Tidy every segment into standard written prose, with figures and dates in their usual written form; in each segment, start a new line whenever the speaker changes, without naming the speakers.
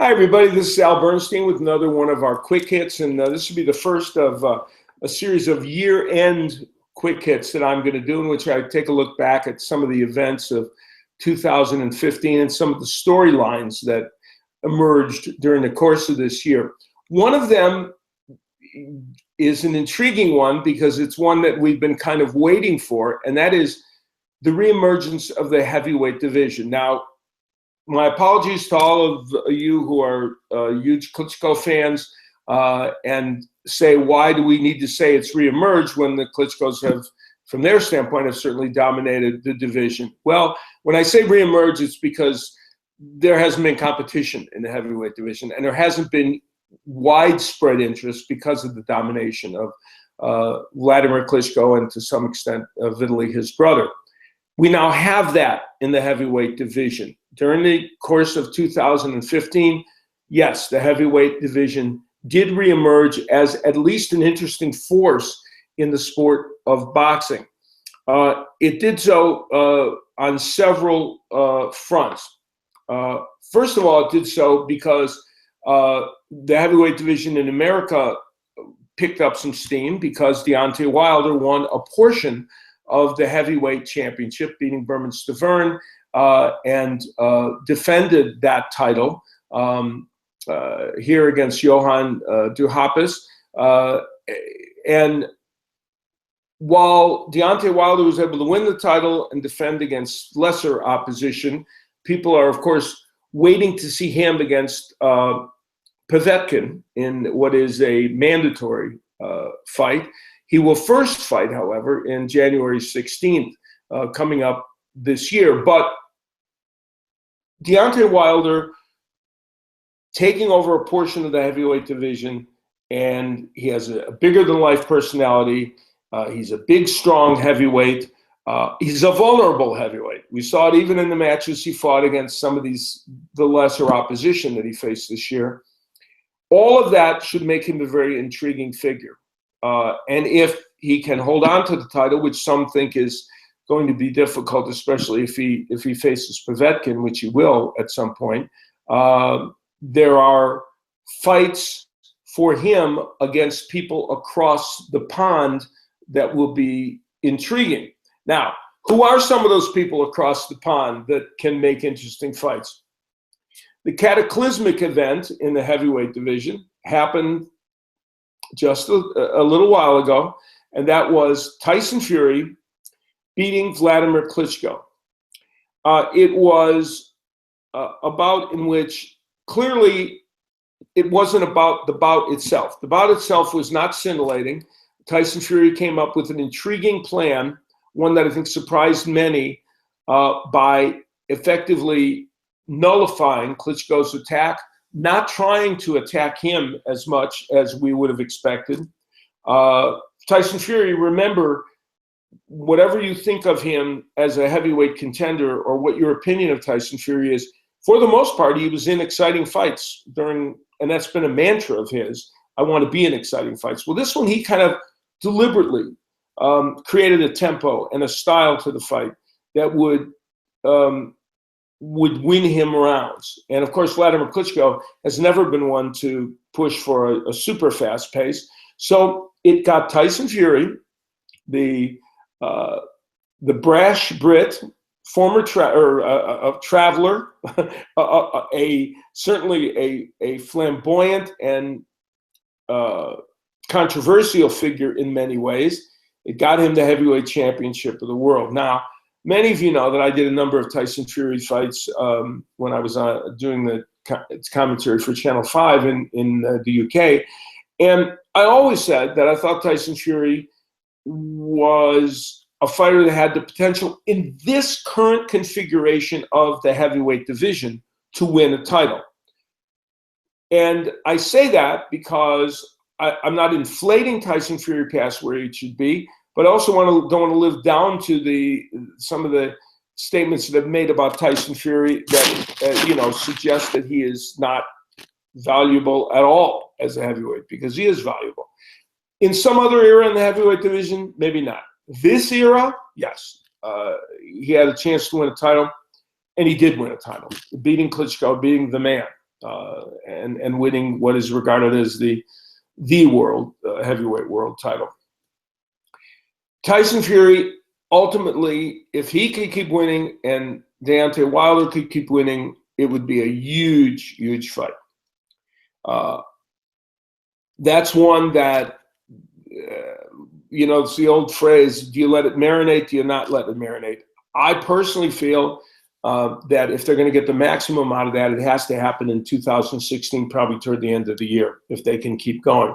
Hi, everybody. This is Al Bernstein with another one of our quick hits, and this will be the first of a series of year-end quick hits that I'm going to do, in which I take a look back at some of the events of 2015 and some of the storylines that emerged during the course of this year. One of them is an intriguing one because it's one that we've been kind of waiting for, and that is the re-emergence of the heavyweight division. Now, my apologies to all of you who are huge Klitschko fans and say, why do we need to say it's re-emerged when the Klitschkos have, from their standpoint, have certainly dominated the division? Well, when I say re-emerge, it's because there hasn't been competition in the heavyweight division, and there hasn't been widespread interest because of the domination of Vladimir Klitschko and, to some extent, Vitaly, his brother. We now have that in the heavyweight division. During the course of 2015, yes, the heavyweight division did reemerge as at least an interesting force in the sport of boxing. It did so on several fronts. First of all, it did so because the heavyweight division in America picked up some steam because Deontay Wilder won a portion of the heavyweight championship, beating Bernstein, and defended that title here against Johan Duhaupas. And while Deontay Wilder was able to win the title and defend against lesser opposition, people are, of course, waiting to see him against Povetkin in what is a mandatory fight. He will first fight, however, in January 16th, coming up this year. But Deontay Wilder taking over a portion of the heavyweight division, and he has a bigger-than-life personality. He's a big, strong heavyweight. He's a vulnerable heavyweight. We saw it even in the matches he fought against some of the lesser opposition that he faced this year. All of that should make him a very intriguing figure. And if he can hold on to the title, which some think is going to be difficult, especially if he faces Povetkin, which he will at some point, there are fights for him against people across the pond that will be intriguing. Now, who are some of those people across the pond that can make interesting fights? The cataclysmic event in the heavyweight division happened just a little while ago, and that was Tyson Fury beating Vladimir Klitschko. It was a bout in which clearly it wasn't about the bout itself. The bout itself was not scintillating. Tyson Fury came up with an intriguing plan, one that I think surprised many, by effectively nullifying Klitschko's attack, not trying to attack him as much as we would have expected. Tyson Fury, remember, whatever you think of him as a heavyweight contender or what your opinion of Tyson Fury is, for the most part, he was in exciting fights and that's been a mantra of his. I want to be in exciting fights. Well, this one, he kind of deliberately created a tempo and a style to the fight that would win him rounds. And of course, Vladimir Klitschko has never been one to push for a super fast pace. So it got Tyson Fury, the brash Brit, former traveler, certainly a flamboyant and controversial figure in many ways. It got him the heavyweight championship of the world. Now, many of you know that I did a number of Tyson Fury fights when I was doing the commentary for Channel 5 in the UK. And I always said that I thought Tyson Fury was a fighter that had the potential in this current configuration of the heavyweight division to win a title. And I say that because I'm not inflating Tyson Fury past where he should be, but I also don't want to live down to some of the statements that have made about Tyson Fury that suggest that he is not valuable at all as a heavyweight, because he is valuable. In some other era in the heavyweight division, maybe not. This era, yes, he had a chance to win a title, and he did win a title, beating Klitschko, beating the man. and winning what is regarded as the world heavyweight world title. Tyson Fury, ultimately, if he could keep winning and Deontay Wilder could keep winning, it would be a huge, huge fight. That's one that, it's the old phrase, do you let it marinate, do you not let it marinate? I personally feel that if they're going to get the maximum out of that, it has to happen in 2016, probably toward the end of the year, if they can keep going.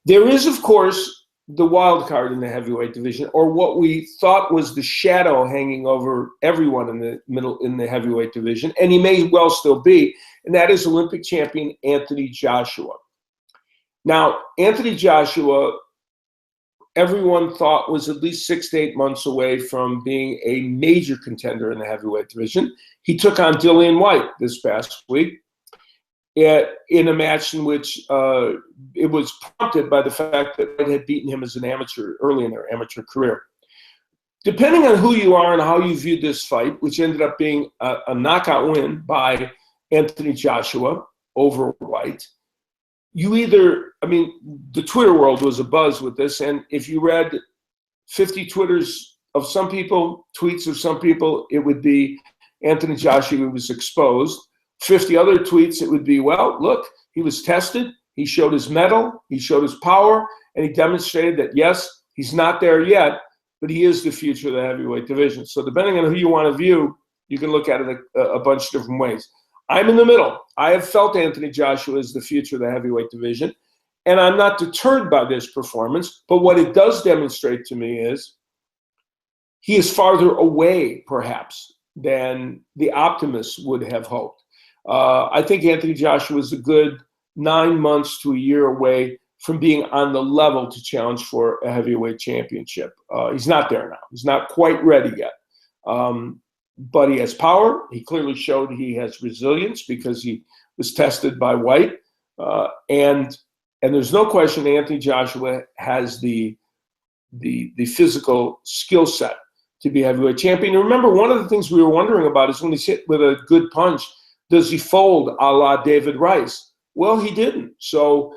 There is, of course, the wild card in the heavyweight division, or what we thought was the shadow hanging over everyone in the heavyweight division, and he may well still be, and that is Olympic champion Anthony Joshua. Now, Anthony Joshua, everyone thought was at least 6 to 8 months away from being a major contender in the heavyweight division. He took on Dillian Whyte this past week in a match in which it was prompted by the fact that Whyte had beaten him as an amateur early in their amateur career. Depending on who you are and how you viewed this fight, which ended up being a knockout win by Anthony Joshua over Whyte, the Twitter world was abuzz with this, and if you read 50 Twitters of some people, tweets of some people, it would be Anthony Joshua was exposed. 50 other tweets, it would be, well, look, he was tested, he showed his mettle, he showed his power, and he demonstrated that, yes, he's not there yet, but he is the future of the heavyweight division. So depending on who you want to view, you can look at it a bunch of different ways. I'm in the middle. I have felt Anthony Joshua is the future of the heavyweight division, and I'm not deterred by this performance, but what it does demonstrate to me is he is farther away, perhaps, than the optimists would have hoped. I think Anthony Joshua is a good 9 months to a year away from being on the level to challenge for a heavyweight championship. He's not there now. He's not quite ready yet. But he has power. He clearly showed he has resilience because he was tested by Whyte. And there's no question Anthony Joshua has the physical skill set to be heavyweight champion. And remember, one of the things we were wondering about is when he's hit with a good punch, does he fold a la David Rice? Well, he didn't. So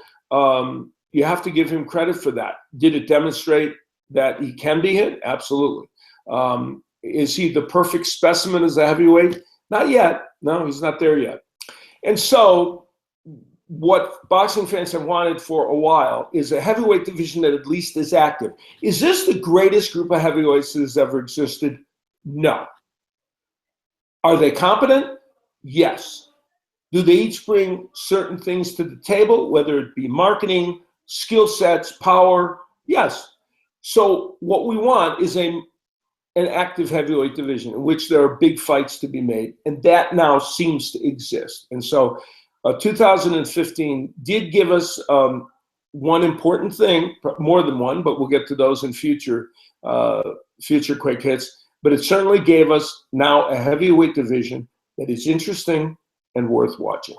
you have to give him credit for that. Did it demonstrate that he can be hit? Absolutely. Is he the perfect specimen as a heavyweight? Not yet. No, he's not there yet. And so what boxing fans have wanted for a while is a heavyweight division that at least is active. Is this the greatest group of heavyweights that has ever existed? No. Are they competent? Yes. Do they each bring certain things to the table, whether it be marketing, skill sets, power? Yes. So what we want is an active heavyweight division in which there are big fights to be made, and that now seems to exist. And so 2015 did give us one important thing, more than one, but we'll get to those in future quick hits. But it certainly gave us now a heavyweight division that is interesting and worth watching.